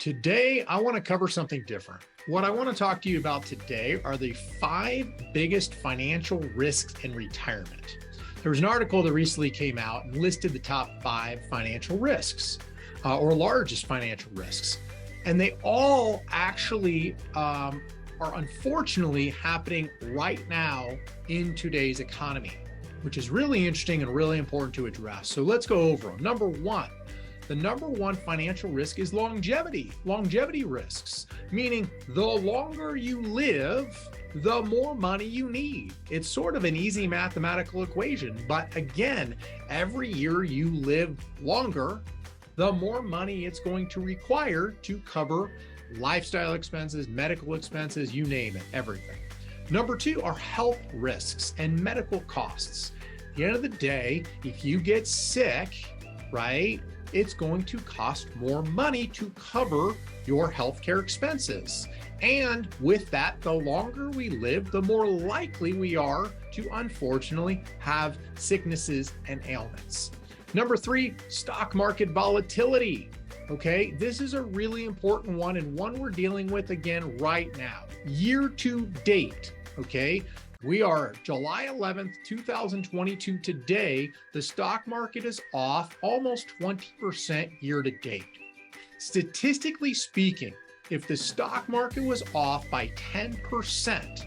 Today, I want to cover something different. What I want to talk to you about today are the 5 biggest financial risks in retirement. There was an article that recently came out and listed the top 5 financial risks or largest financial risks. And they all actually are unfortunately happening right now in today's economy, which is really interesting and really important to address. So let's go over them. Number 1. The number 1 financial risk is longevity risks, meaning the longer you live, the more money you need. It's sort of an easy mathematical equation, but again, every year you live longer, the more money it's going to require to cover lifestyle expenses, medical expenses, you name it, everything. Number 2 are health risks and medical costs. At the end of the day, if you get sick, right, it's going to cost more money to cover your healthcare expenses. And with that, the longer we live, the more likely we are to unfortunately have sicknesses and ailments. Number 3, stock market volatility. Okay, this is a really important one and one we're dealing with again right now. Year to date, okay? We are July 11th, 2022 today. The stock market is off almost 20% year to date. Statistically speaking, if the stock market was off by 10%,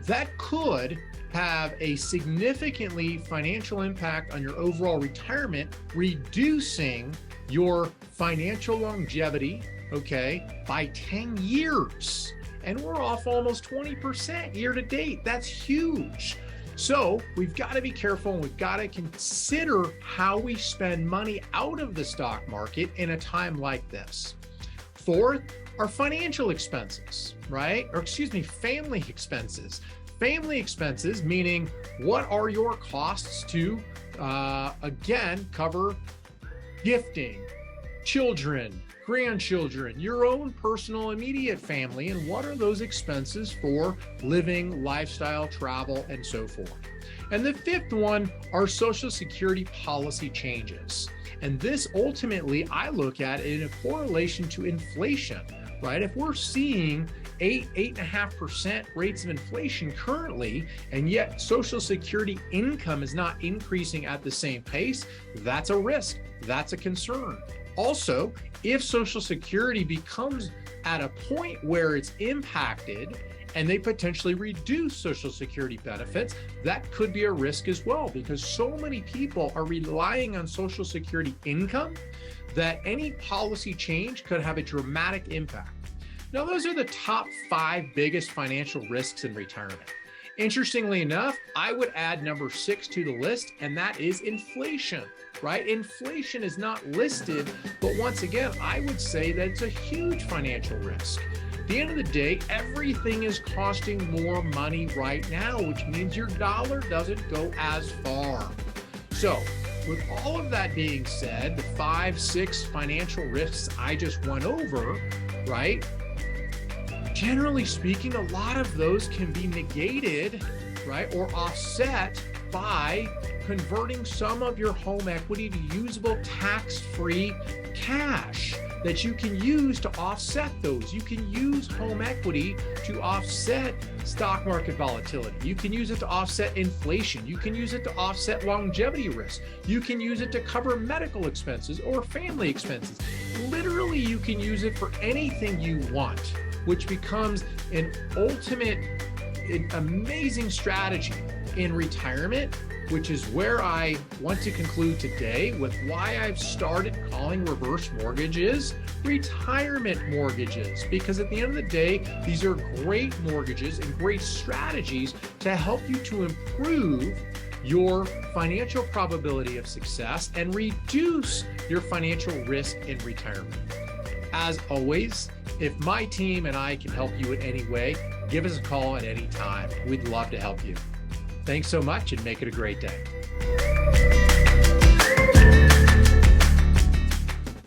that could have a significantly financial impact on your overall retirement, reducing your financial longevity, okay, by 10 years. And we're off almost 20% year to date. That's huge. So we've got to be careful and we've got to consider how we spend money out of the stock market in a time like this. 4th are financial expenses, right? Or excuse me, family expenses. Family expenses, meaning what are your costs to, again, cover gifting, children, grandchildren, your own personal immediate family, and what are those expenses for living, lifestyle, travel, and so forth. And the 5th one are Social Security policy changes. And this ultimately I look at in a correlation to inflation, right? If we're seeing 8.5% rates of inflation currently, and yet Social Security income is not increasing at the same pace, that's a risk, that's a concern. Also, if Social Security becomes at a point where it's impacted and they potentially reduce Social Security benefits, that could be a risk as well, because so many people are relying on Social Security income that any policy change could have a dramatic impact. Now, those are the top 5 biggest financial risks in retirement. Interestingly enough, I would add number 6 to the list, and that is inflation, right? Inflation is not listed, but once again, I would say that it's a huge financial risk. At the end of the day, everything is costing more money right now, which means your dollar doesn't go as far. So, with all of that being said, the 5, 6 financial risks I just went over, right? Generally speaking, a lot of those can be negated, right, or offset by converting some of your home equity to usable tax-free cash that you can use to offset those. You can use home equity to offset stock market volatility. You can use it to offset inflation. You can use it to offset longevity risk. You can use it to cover medical expenses or family expenses. Literally, you can use it for anything you want, which becomes an ultimate, amazing strategy in retirement, which is where I want to conclude today with why I've started calling reverse mortgages retirement mortgages. Because at the end of the day, these are great mortgages and great strategies to help you to improve your financial probability of success and reduce your financial risk in retirement. As always, if my team and I can help you in any way, give us a call at any time. We'd love to help you. Thanks so much and make it a great day.